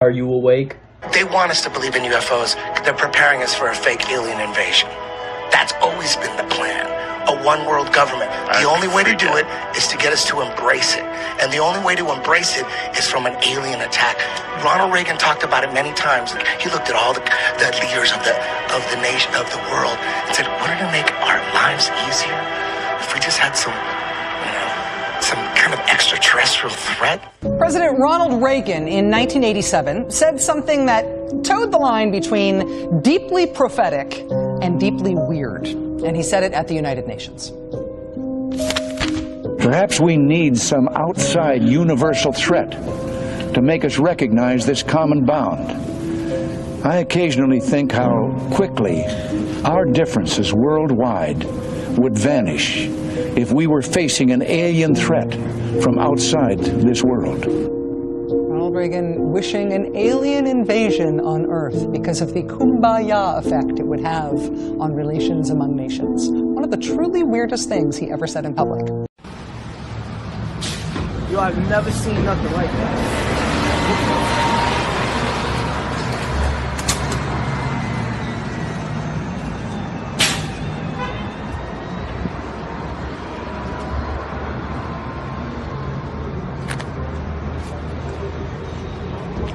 Are you awake? They want us to believe in UFOs. They're preparing us for a fake alien invasion. That's always been the plan. A one-world government. The only way to do it is to get us to embrace it. And the only way to embrace it is from an alien attack. Ronald Reagan talked about it many times. He looked at all the leaders of the nation, of the world, and said, wouldn't it make our lives easier if we just had some kind of extraterrestrial threat? President Ronald Reagan in 1987 said something that towed the line between deeply prophetic and deeply weird. And he said it at the United Nations. Perhaps we need some outside universal threat to make us recognize this common bond. I occasionally think how quickly our differences worldwide would vanish if we were facing an alien threat from outside this world. Ronald Reagan wishing an alien invasion on Earth because of the kumbaya effect it would have on relations among nations. One of the truly weirdest things he ever said in public. Yo, I've never seen nothing like that.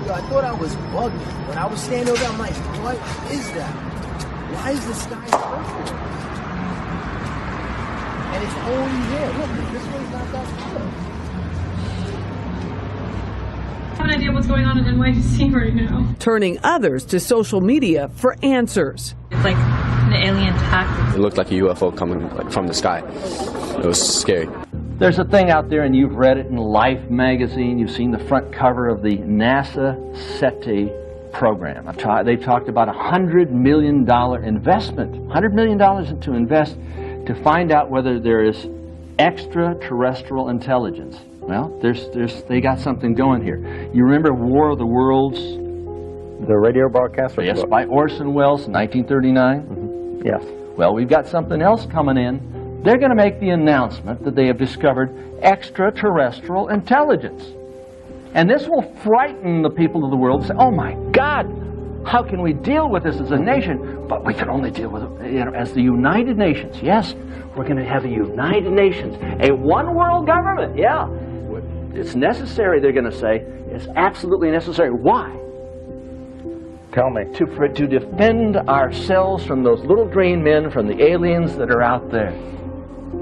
I thought I was bugging. When I was standing over there, I'm like, what is that? Why is the sky purple? And it's only there. Look, this one's not that color. I have an idea what's going on in NYC right now. Turning others to social media for answers. It's like an alien attack. It looked like a UFO coming from the sky. It was scary. There's a thing out there, and you've read it in Life magazine. You've seen the front cover of the NASA SETI program. They've talked about a $100 million investment. $100 million to invest to find out whether there is extraterrestrial intelligence. Well, they got something going here. You remember War of the Worlds? The radio broadcast? Yes, by Orson Welles, 1939. Mm-hmm. Yes. Well, we've got something else coming in. They're going to make the announcement that they have discovered extraterrestrial intelligence. And this will frighten the people of the world. Say, oh my God, how can we deal with this as a nation? But we can only deal with it as the United Nations. Yes, we're going to have a United Nations, a one-world government. Yeah, it's necessary, they're going to say. It's absolutely necessary. Why? Tell me. To defend ourselves from those little green men, from the aliens that are out there.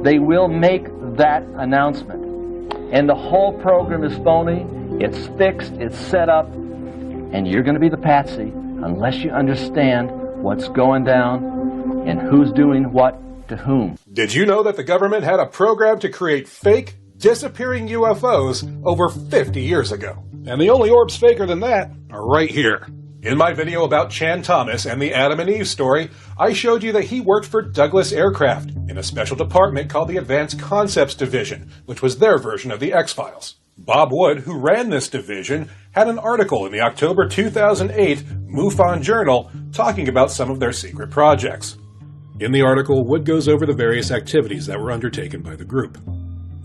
They will make that announcement. And the whole program is phony, it's fixed, it's set up, and you're going to be the patsy unless you understand what's going down and who's doing what to whom. Did you know that the government had a program to create fake, disappearing UFOs over 50 years ago? And the only orbs faker than that are right here. In my video about Chan Thomas and the Adam and Eve story, I showed you that he worked for Douglas Aircraft in a special department called the Advanced Concepts Division, which was their version of the X-Files. Bob Wood, who ran this division, had an article in the October 2008 MUFON Journal talking about some of their secret projects. In the article, Wood goes over the various activities that were undertaken by the group.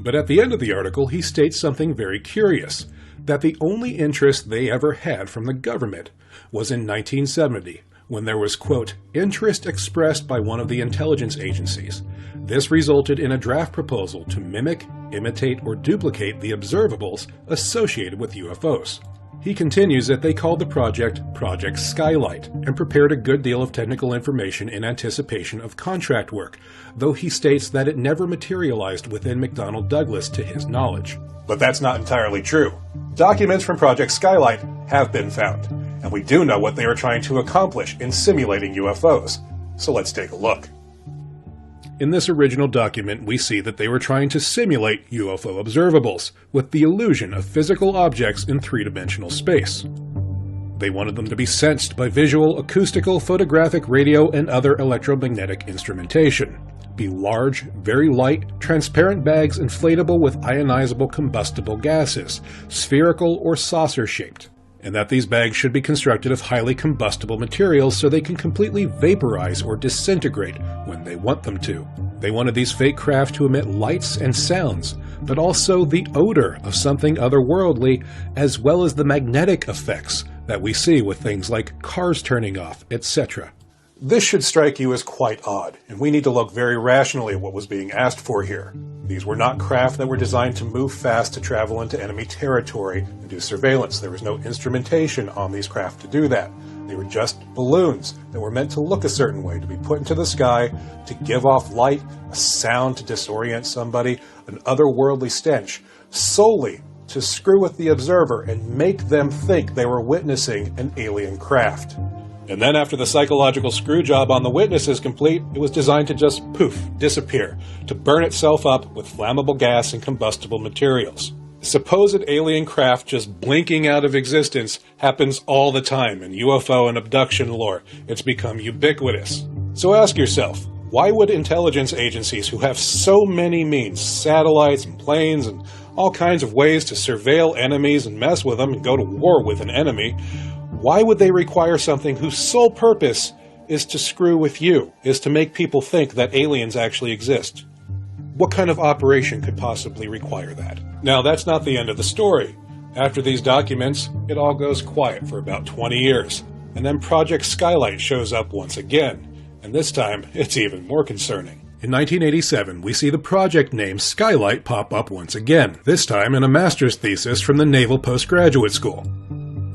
But at the end of the article, he states something very curious, that the only interest they ever had from the government was in 1970, when there was, quote, interest expressed by one of the intelligence agencies. This resulted in a draft proposal to mimic, imitate, or duplicate the observables associated with UFOs. He continues that they called the project Project Skylight and prepared a good deal of technical information in anticipation of contract work, though he states that it never materialized within McDonnell Douglas to his knowledge. But that's not entirely true. Documents from Project Skylight have been found, and we do know what they were trying to accomplish in simulating UFOs. So let's take a look. In this original document, we see that they were trying to simulate UFO observables with the illusion of physical objects in three-dimensional space. They wanted them to be sensed by visual, acoustical, photographic, radio, and other electromagnetic instrumentation. Be large, very light, transparent bags inflatable with ionizable combustible gases, spherical or saucer-shaped, and that these bags should be constructed of highly combustible materials so they can completely vaporize or disintegrate when they want them to. They wanted these fake craft to emit lights and sounds, but also the odor of something otherworldly, as well as the magnetic effects that we see with things like cars turning off, etc. This should strike you as quite odd, and we need to look very rationally at what was being asked for here. These were not craft that were designed to move fast to travel into enemy territory and do surveillance. There was no instrumentation on these craft to do that. They were just balloons that were meant to look a certain way, to be put into the sky, to give off light, a sound to disorient somebody, an otherworldly stench, solely to screw with the observer and make them think they were witnessing an alien craft. And then after the psychological screw job on the witness is complete, it was designed to just poof, disappear, to burn itself up with flammable gas and combustible materials. Supposed alien craft just blinking out of existence happens all the time in UFO and abduction lore. It's become ubiquitous. So ask yourself, why would intelligence agencies who have so many means, satellites and planes and all kinds of ways to surveil enemies and mess with them and go to war with an enemy, why would they require something whose sole purpose is to screw with you, is to make people think that aliens actually exist? What kind of operation could possibly require that? Now, that's not the end of the story. After these documents, it all goes quiet for about 20 years. And then Project Skylight shows up once again. And this time, it's even more concerning. In 1987, we see the project name Skylight pop up once again, this time in a master's thesis from the Naval Postgraduate School.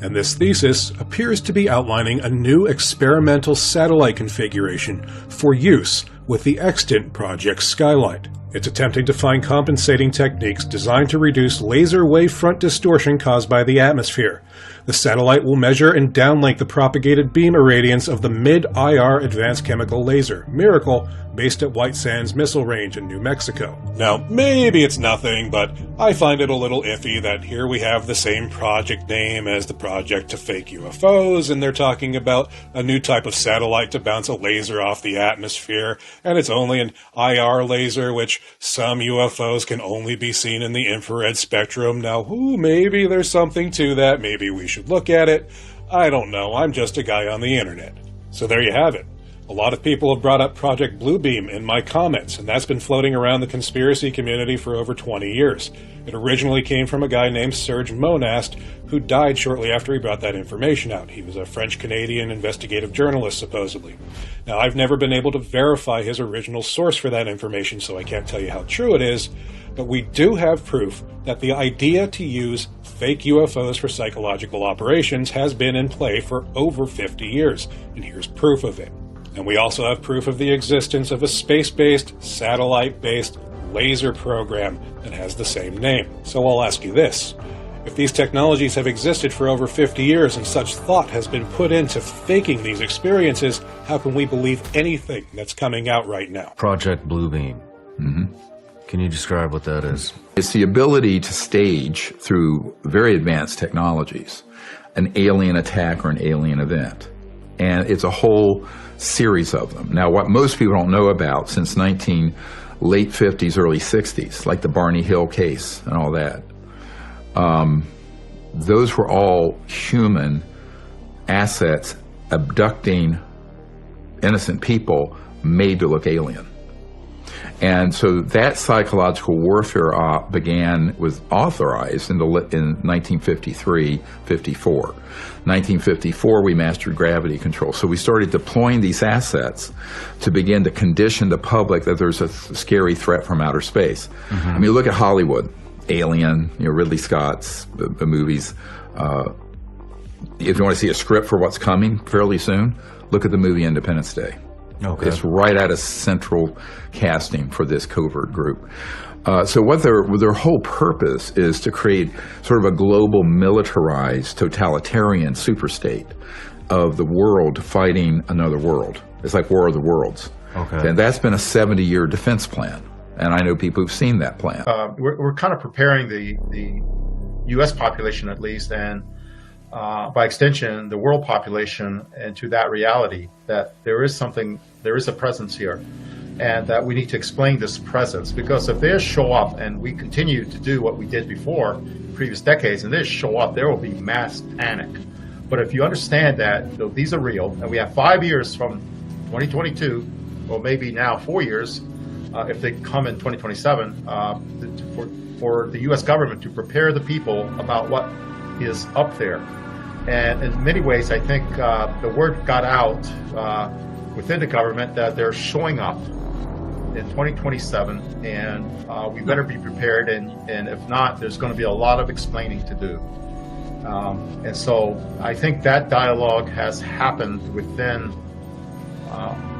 And this thesis appears to be outlining a new experimental satellite configuration for use with the extant Project Skylight. It's attempting to find compensating techniques designed to reduce laser wavefront distortion caused by the atmosphere. The satellite will measure and downlink the propagated beam irradiance of the mid-IR advanced chemical laser, Miracle, based at White Sands Missile Range in New Mexico. Now, maybe it's nothing, but I find it a little iffy that here we have the same project name as the project to fake UFOs, and they're talking about a new type of satellite to bounce a laser off the atmosphere, and it's only an IR laser, which some UFOs can only be seen in the infrared spectrum. Now, maybe there's something to that. Maybe we should look at it. I don't know. I'm just a guy on the internet. So there you have it. A lot of people have brought up Project Bluebeam in my comments, and that's been floating around the conspiracy community for over 20 years. It originally came from a guy named Serge Monast, who died shortly after he brought that information out. He was a French-Canadian investigative journalist, supposedly. Now, I've never been able to verify his original source for that information, so I can't tell you how true it is, but we do have proof that the idea to use fake UFOs for psychological operations has been in play for over 50 years, and here's proof of it. And we also have proof of the existence of a space-based, satellite-based laser program that has the same name. So I'll ask you this. If these technologies have existed for over 50 years and such thought has been put into faking these experiences, how can we believe anything that's coming out right now? Project Bluebeam. Can you describe what that is? It's the ability to stage, through very advanced technologies, an alien attack or an alien event. And it's a whole series of them. Now, what most people don't know about since late 50s, early 60s, like the Barney Hill case and all that, those were all human assets abducting innocent people made to look alien. And so that psychological warfare was authorized in 1953, 54. 1954, we mastered gravity control. So we started deploying these assets to begin to condition the public that there's a scary threat from outer space. I mean, look at Hollywood, Alien, Ridley Scott's movies. If you want to see a script for what's coming fairly soon, look at the movie Independence Day. Okay. It's right out of central casting for this covert group. So what their whole purpose is to create sort of a global militarized totalitarian superstate of the world fighting another world. It's like War of the Worlds. Okay. And that's been a 70-year defense plan. And I know people who've seen that plan. We're kind of preparing the U.S. population, at least, and by extension, the world population, into that reality that there is a presence here, and that we need to explain this presence. Because if they show up and we continue to do what we did before, previous decades, and they show up, there will be mass panic. But if you understand that these are real, and we have 5 years from 2022, or maybe now 4 years, if they come in 2027, for the U.S. government to prepare the people about what is up there. And in many ways, I think the word got out within the government that they're showing up in 2027, and we better be prepared, and if not, there's going to be a lot of explaining to do. And so I think that dialogue has happened within,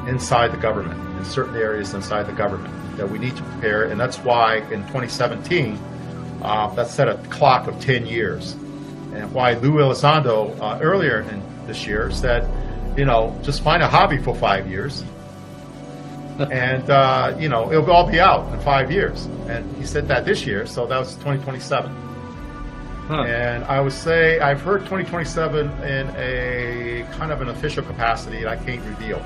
inside the government, in certain areas inside the government, that we need to prepare, and that's why in 2017, that set a clock of 10 years. And why Lou Elizondo earlier in this year said, just find a hobby for 5 years, and it'll all be out in 5 years. And he said that this year, so that was 2027. And I would say I've heard 2027 in a kind of an official capacity that I can't reveal.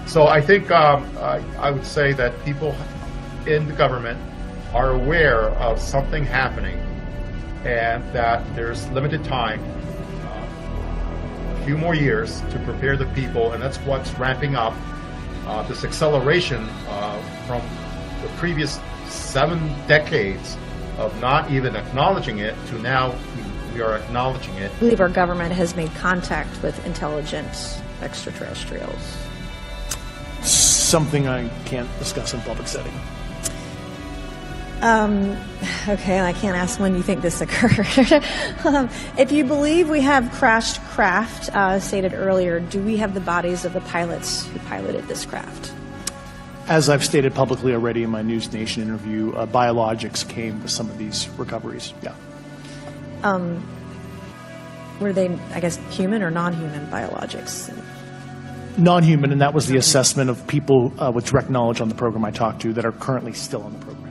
So I think I would say that people in the government are aware of something happening, and that there's limited time, a few more years to prepare the people, and that's what's ramping up this acceleration from the previous 7 decades of not even acknowledging it to now we are acknowledging it. I believe our government has made contact with intelligent extraterrestrials. Something I can't discuss in public setting. Okay, I can't ask when you think this occurred. If you believe we have crashed craft, stated earlier, do we have the bodies of the pilots who piloted this craft? As I've stated publicly already in my News Nation interview, biologics came with some of these recoveries. Yeah. Were they, I guess, human or non-human biologics? Non-human, and that was the assessment of people with direct knowledge on the program I talked to that are currently still on the program.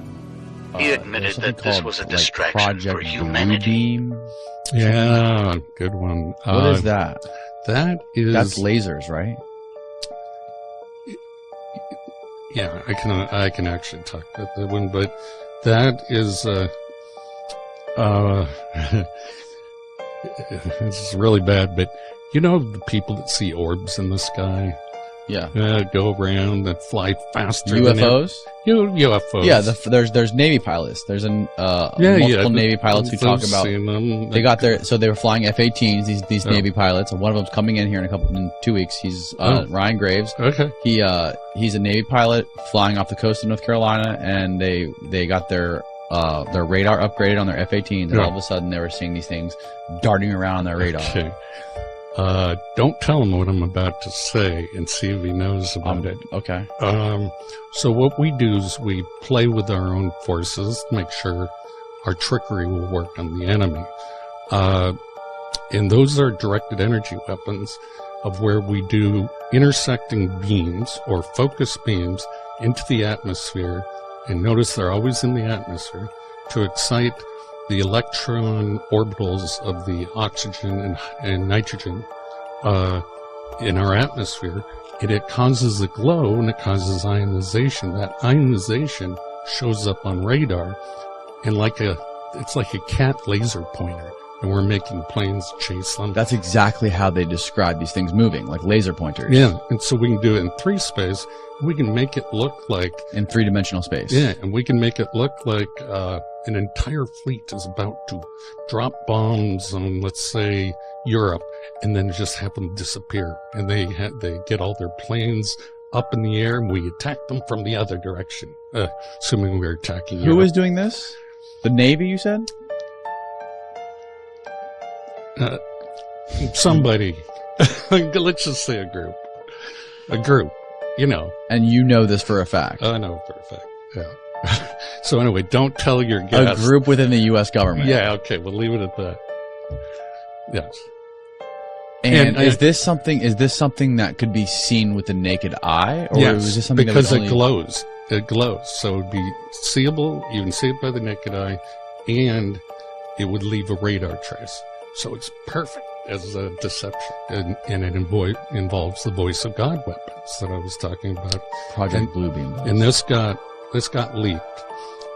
He admitted that this was a distraction for humanity. Bluebeam. Yeah, good one. What is that? That's lasers, right? Yeah, I can actually talk about that one, but that is it's really bad. But the people that see orbs in the sky. Yeah. Go around and fly faster. UFOs? UFOs. Yeah, there's Navy pilots. There's multiple Navy pilots who talk about they got their, so they were flying F-18s, these Navy pilots, and one of them's coming in here in 2 weeks. He's Ryan Graves. Okay. He's a Navy pilot flying off the coast of North Carolina, and they got their radar upgraded on their F-18s, and all of a sudden they were seeing these things darting around on their radar. Okay. Don't tell him what I'm about to say and see if he knows about it. Okay. So what we do is we play with our own forces to make sure our trickery will work on the enemy. And those are directed energy weapons of where we do intersecting beams or focus beams into the atmosphere. And notice they're always in the atmosphere to excite the electron orbitals of the oxygen and nitrogen in our atmosphere, it causes a glow and it causes ionization. That ionization shows up on radar, and it's like a cat laser pointer, and we're making planes chase them. That's exactly how they describe these things moving, like laser pointers. Yeah, and so we can do it in 3 space. We can make it look like in 3-dimensional space. Yeah, and we can make it look like an entire fleet is about to drop bombs on, let's say, Europe, and then just have them disappear. And they get all their planes up in the air, and we attack them from the other direction, assuming we're attacking Europe. Who is doing this? The Navy, you said? Somebody. Let's just say a group. A group. And you know this for a fact. I know for a fact, yeah. So anyway, don't tell your guests. A group within the U.S. government. Yeah, okay, we'll leave it at that. Yes. And is this something that could be seen with the naked eye? Or yes, is this something because that it glows. It glows. So it would be seeable, you can see it by the naked eye, and it would leave a radar trace. So it's perfect as a deception, and it involves the voice of God weapons that I was talking about. Project Bluebeam. And this got leaked,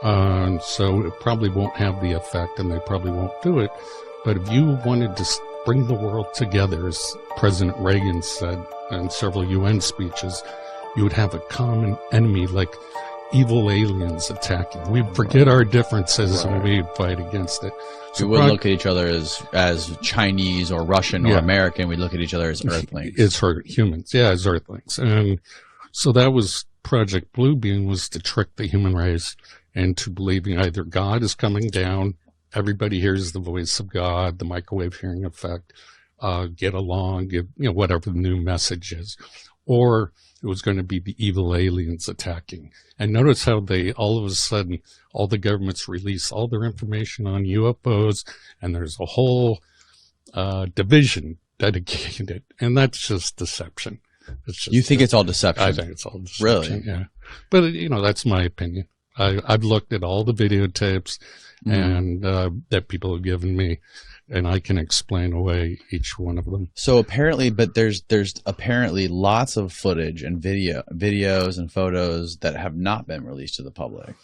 so it probably won't have the effect, and they probably won't do it. But if you wanted to bring the world together, as President Reagan said in several UN speeches, you would have a common enemy. Like evil aliens attacking. We forget our differences and we fight against it. So we wouldn't look at each other as Chinese or Russian or American. We look at each other as Earthlings. It's humans, as Earthlings. And so that was Project Bluebeam, was to trick the human race into believing either God is coming down, everybody hears the voice of God, the microwave hearing effect, get along, give, whatever the new message is, or it was going to be the evil aliens attacking. And notice how they, all of a sudden, all the governments release all their information on UFOs, and there's a whole division dedicated, and that's just deception. You think it's all deception? I think it's all deception. Really? Yeah. But, that's my opinion. I've looked at all the videotapes and that people have given me, and I can explain away each one of them. So apparently, but there's apparently lots of footage and videos and photos that have not been released to the public.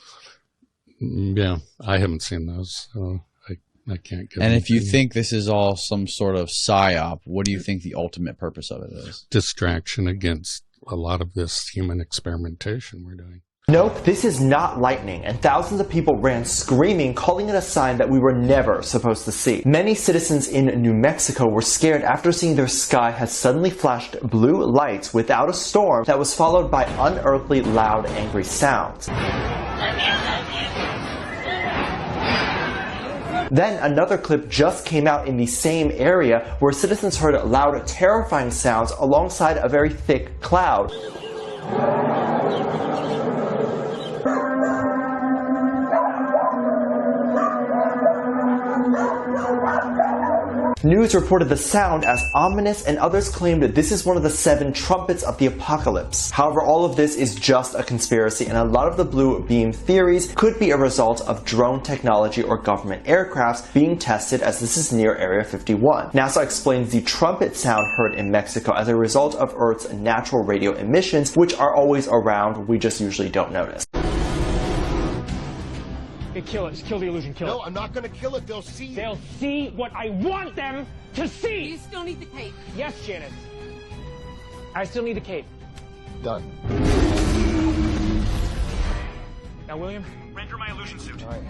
Yeah, I haven't seen those, so I can't give. And if you think this is all some sort of psyop, what do you think the ultimate purpose of it is? Distraction against a lot of this human experimentation we're doing. Nope, this is not lightning, and thousands of people ran screaming, calling it a sign that we were never supposed to see. Many citizens in New Mexico were scared after seeing their sky had suddenly flashed blue lights without a storm that was followed by unearthly, loud, angry sounds. Then another clip just came out in the same area where citizens heard loud, terrifying sounds alongside a very thick cloud. News reported the sound as ominous, and others claimed that this is one of the 7 trumpets of the apocalypse. However, all of this is just a conspiracy, and a lot of the blue beam theories could be a result of drone technology or government aircrafts being tested, as this is near Area 51. NASA explains the trumpet sound heard in Mexico as a result of Earth's natural radio emissions, which are always around, we just usually don't notice. Kill it. Just kill the illusion. Kill it. No, I'm not going to kill it. They'll see. They'll see what I want them to see. You still need the cape. Yes, Janice. I still need the cape. Done. Now, William, render my illusion suit. All right.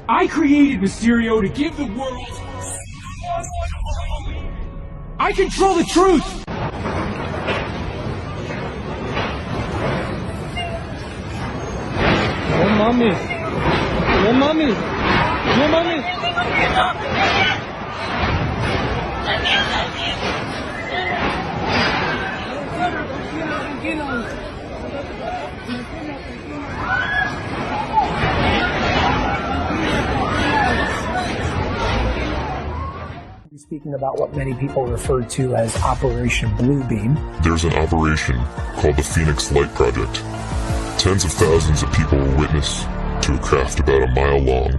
I created Mysterio to give the world. I control the truth. Oh, mommy. No mami, no mami. Speaking about what many people refer to as Operation Bluebeam. There's an operation called the Phoenix Light Project. Tens of thousands of people were witness to a craft about a mile long,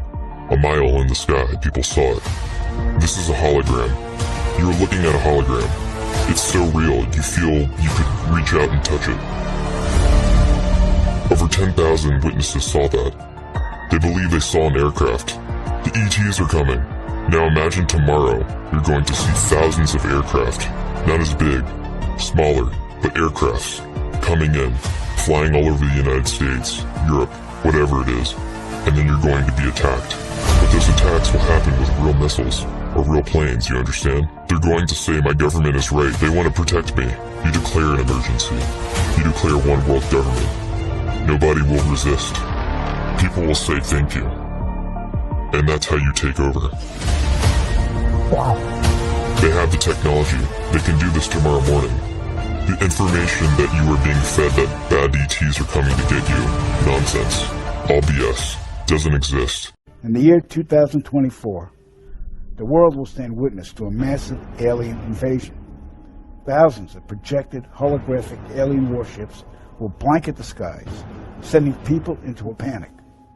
a mile in the sky. People saw it. This is a hologram. You're looking at a hologram. It's so real, you feel you could reach out and touch it. Over 10,000 witnesses saw that. They believe they saw an aircraft. The ETs are coming. Now imagine tomorrow, you're going to see thousands of aircraft. Not as big, smaller, but aircrafts coming in, flying all over the United States, Europe, whatever it is, and then you're going to be attacked. But those attacks will happen with real missiles, or real planes, you understand? They're going to say my government is right, they want to protect me. You declare an emergency. You declare one world government. Nobody will resist. People will say thank you. And that's how you take over. Wow. They have the technology. They can do this tomorrow morning. The information that you are being fed that bad ETs are coming to get you, nonsense, all BS, doesn't exist. In the year 2024, the world will stand witness to a massive alien invasion. Thousands of projected holographic alien warships will blanket the skies, sending people into a panic.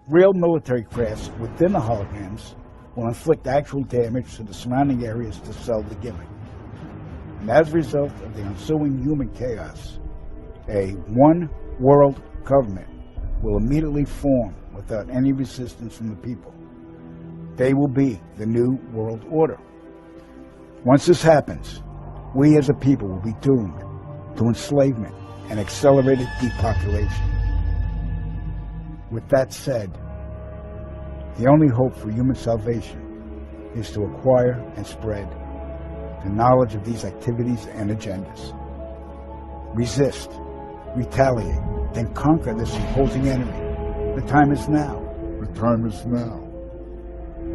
Real military crafts within the holograms will inflict actual damage to the surrounding areas to sell the gimmick. And as a result of the ensuing human chaos, a one-world government will immediately form without any resistance from the people. They will be the new world order. Once this happens, we as a people will be doomed to enslavement and accelerated depopulation. With that said, the only hope for human salvation is to acquire and spread the knowledge of these activities and agendas. Resist, retaliate, then conquer this imposing enemy. The time is now. The time is now.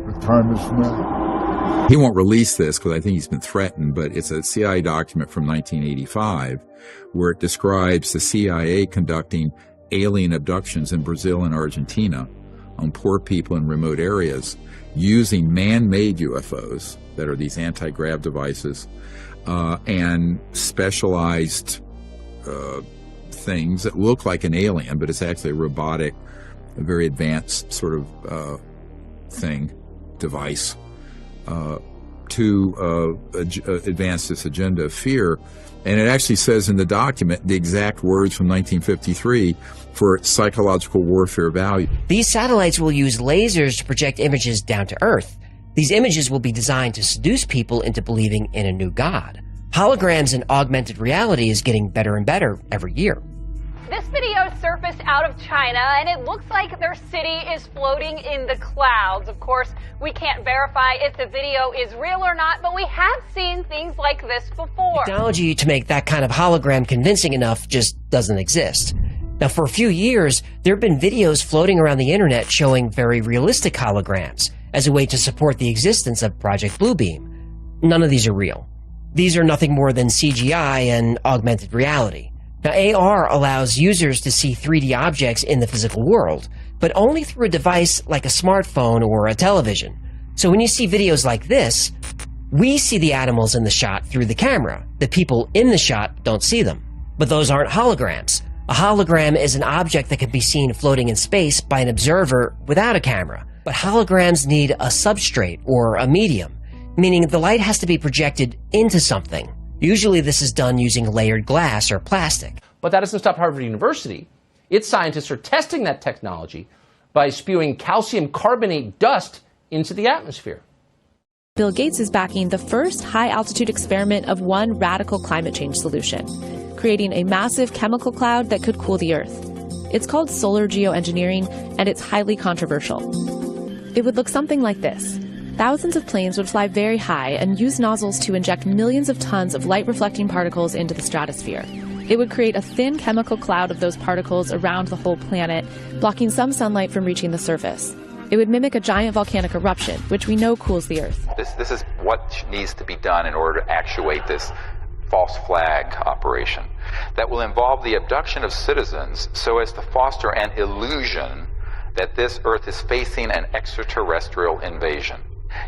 The time is now. He won't release this because I think he's been threatened, but it's a CIA document from 1985 where it describes the CIA conducting alien abductions in Brazil and Argentina on poor people in remote areas using man-made UFOs that are these anti-grav devices and specialized things that look like an alien, but it's actually a robotic, a very advanced sort of device to advance this agenda of fear. And it actually says in the document the exact words from 1953 for psychological warfare value. These satellites will use lasers to project images down to Earth. These images will be designed to seduce people into believing in a new god. Holograms and augmented reality is getting better and better every year. This video surfaced out of China, and it looks like their city is floating in the clouds. Of course, we can't verify if the video is real or not, but we have seen things like this before. Technology to make that kind of hologram convincing enough just doesn't exist. Now, for a few years, there have been videos floating around the internet showing very realistic holograms as a way to support the existence of Project Bluebeam. None of these are real. These are nothing more than CGI and augmented reality. Now, AR allows users to see 3D objects in the physical world, but only through a device like a smartphone or a television. So when you see videos like this, we see the animals in the shot through the camera. The people in the shot don't see them. But those aren't holograms. A hologram is an object that can be seen floating in space by an observer without a camera. But holograms need a substrate or a medium, meaning the light has to be projected into something. Usually this is done using layered glass or plastic. But that doesn't stop Harvard University. Its scientists are testing that technology by spewing calcium carbonate dust into the atmosphere. Bill Gates is backing the first high-altitude experiment of one radical climate change solution, creating a massive chemical cloud that could cool the Earth. It's called solar geoengineering, and it's highly controversial. It would look something like this. Thousands of planes would fly very high and use nozzles to inject millions of tons of light-reflecting particles into the stratosphere. It would create a thin chemical cloud of those particles around the whole planet, blocking some sunlight from reaching the surface. It would mimic a giant volcanic eruption, which we know cools the Earth. This is what needs to be done in order to actuate this false flag operation that will involve the abduction of citizens so as to foster an illusion that this Earth is facing an extraterrestrial invasion.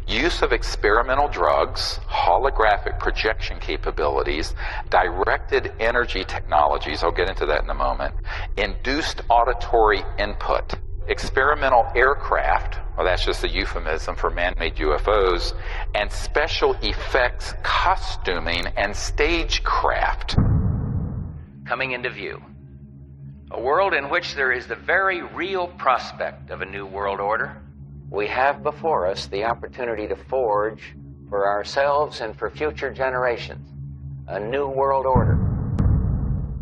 Use of experimental drugs, holographic projection capabilities, directed energy technologies, I'll get into that in a moment, induced auditory input, experimental aircraft, well that's just a euphemism for man-made UFOs, and special effects costuming and stagecraft. Coming into view. A world in which there is the very real prospect of a new world order. We have before us the opportunity to forge for ourselves and for future generations a new world order.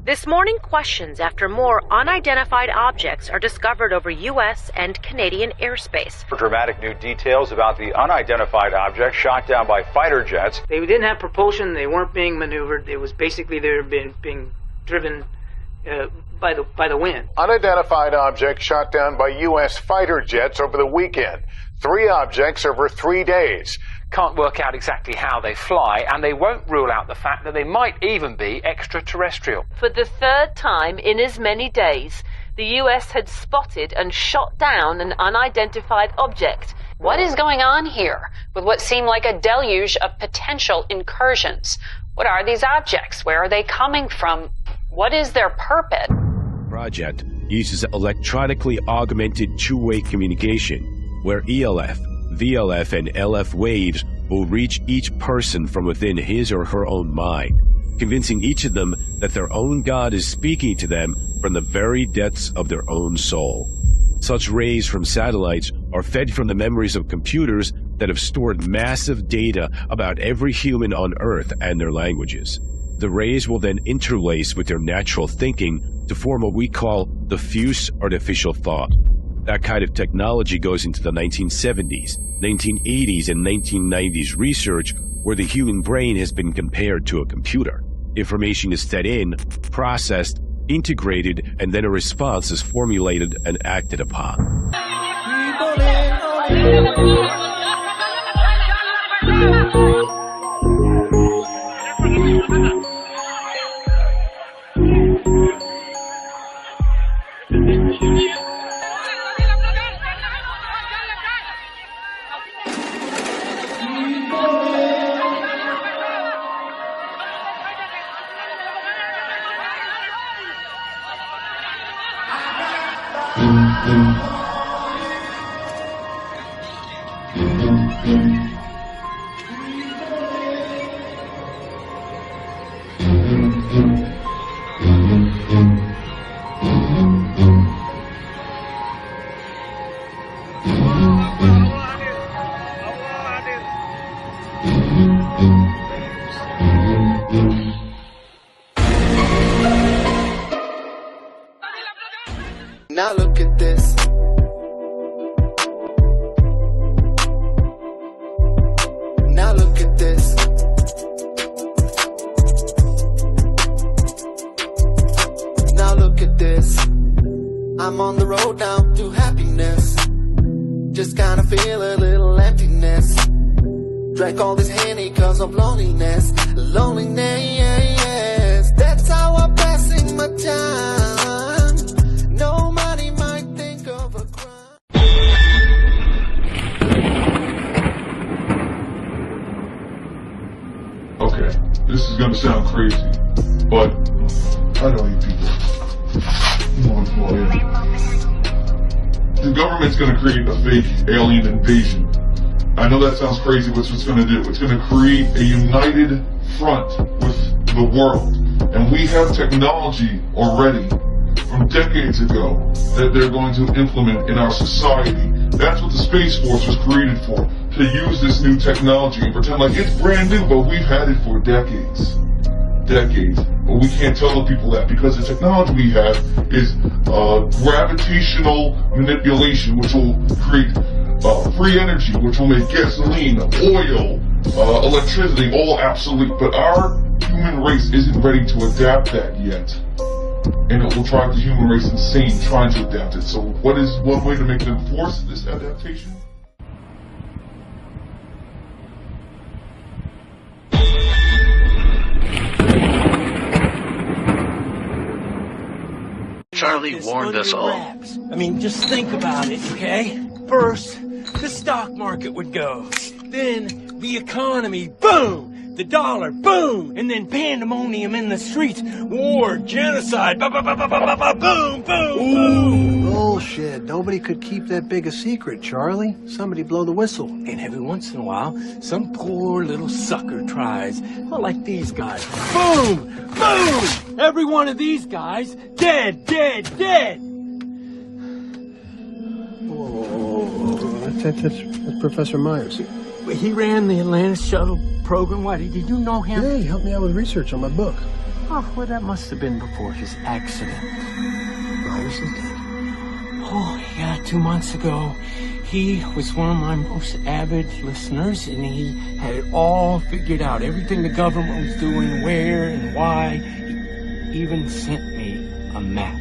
This morning, questions after more unidentified objects are discovered over U.S. and Canadian airspace. Dramatic new details about the unidentified object shot down by fighter jets. They didn't have propulsion. They weren't being maneuvered. It was basically they were being driven by the wind. Unidentified object shot down by U.S. fighter jets over the weekend. 3 objects over 3 days. Can't work out exactly how they fly, and they won't rule out the fact that they might even be extraterrestrial. For the third time in as many days, the U.S. had spotted and shot down an unidentified object. What is going on here with what seem like a deluge of potential incursions? What are these objects? Where are they coming from? What is their purpose? Project uses electronically augmented two-way communication, where ELF, VLF, and LF waves will reach each person from within his or her own mind, convincing each of them that their own God is speaking to them from the very depths of their own soul. Such rays from satellites are fed from the memories of computers that have stored massive data about every human on Earth and their languages. The rays will then interlace with their natural thinking to form what we call diffuse artificial thought. That kind of technology goes into the 1970s, 1980s, and 1990s research where the human brain has been compared to a computer. Information is fed in, processed, integrated, and then a response is formulated and acted upon. Now look at this. Now look at this. Now look at this. I'm on the road now to happiness. Just kinda feel a little emptiness. Drank all this Henny cause of loneliness. Loneliness. That's how I'm passing my time. Nobody might think of a crime. Okay, this is gonna sound crazy, but I don't eat people. The government's gonna create a fake alien invasion. I know that sounds crazy, but what's gonna do? It's gonna create a united front with the world. And we have technology already from decades ago that they're going to implement in our society. That's what the Space Force was created for, to use this new technology and pretend like it's brand new, but we've had it for decades. Decades. But we can't tell the people that because the technology we have is gravitational manipulation, which will create free energy, which will make gasoline, oil, electricity all obsolete. But our human race isn't ready to adapt that yet. And it will drive the human race insane trying to adapt it. So what is one way to make them force this adaptation? Charlie warned us all. I mean, just think about it, okay? First, the stock market would go. Then, the economy, boom! The dollar, boom! And then pandemonium in the streets. War, genocide, boom, boom, boom! Bullshit. Nobody could keep that big a secret, Charlie. Somebody blow the whistle. And every once in a while, some poor little sucker tries. Well, like these guys. Boom! Boom! Every one of these guys, dead, dead, dead! Whoa, that's Professor Myers. He ran the Atlantis shuttle program. Why, did you know him? Yeah, he helped me out with research on my book. Oh, well, that must have been before his accident. Myers is dead? Oh, yeah, 2 months ago. He was one of my most avid listeners, and he had it all figured out. Everything the government was doing, where and why. He even sent me a map.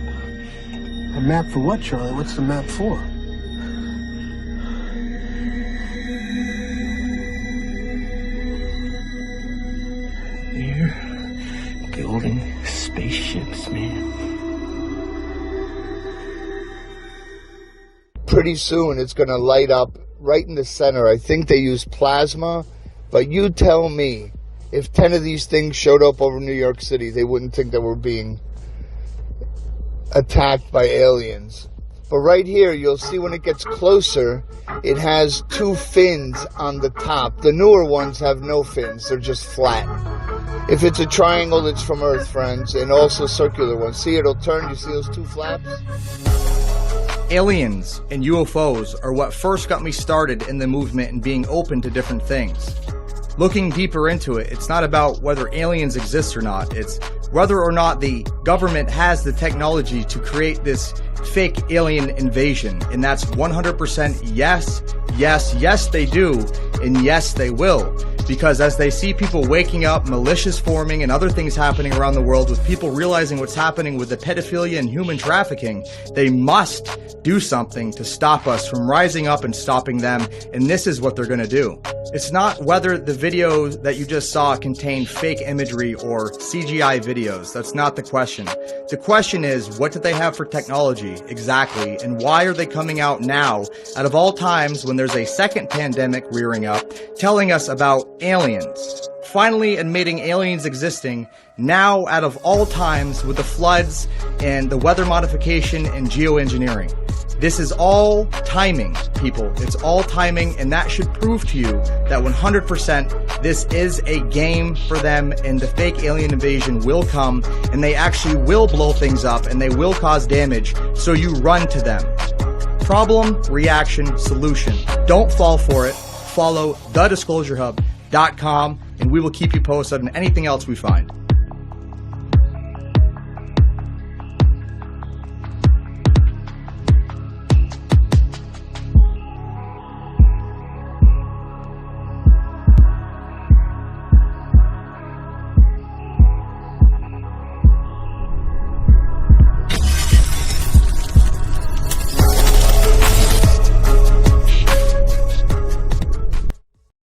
A map for what, Charlie? What's the map for? They're building spaceships, man. Pretty soon it's going to light up right in the center. I think they use plasma, but you tell me, if 10 of these things showed up over New York City, they wouldn't think that we're being attacked by aliens. But right here, you'll see when it gets closer, it has 2 fins on the top. The newer ones have no fins, they're just flat. If it's a triangle, it's from Earth, friends, and also circular ones. See, it'll turn, you see those 2 flaps? Aliens and UFOs are what first got me started in the movement and being open to different things. Looking deeper into it, it's not about whether aliens exist or not, it's whether or not the government has the technology to create this fake alien invasion, and that's 100% yes, yes, yes they do, and yes they will. Because as they see people waking up, militias forming, and other things happening around the world with people realizing what's happening with the pedophilia and human trafficking, they must do something to stop us from rising up and stopping them, and this is what they're going to do. It's not whether the videos that you just saw contain fake imagery or CGI videos. That's not the question. The question is, what did they have for technology exactly, and why are they coming out now, out of all times when there's a second pandemic rearing up, telling us about aliens? Finally admitting aliens existing now out of all times with the floods and the weather modification and geoengineering. This is all timing, people. It's all timing, and that should prove to you that 100% this is a game for them, and the fake alien invasion will come, and they actually will blow things up, and they will cause damage, so you run to them. Problem, reaction, solution. Don't fall for it. Follow thedisclosurehub.com, and we will keep you posted on anything else we find.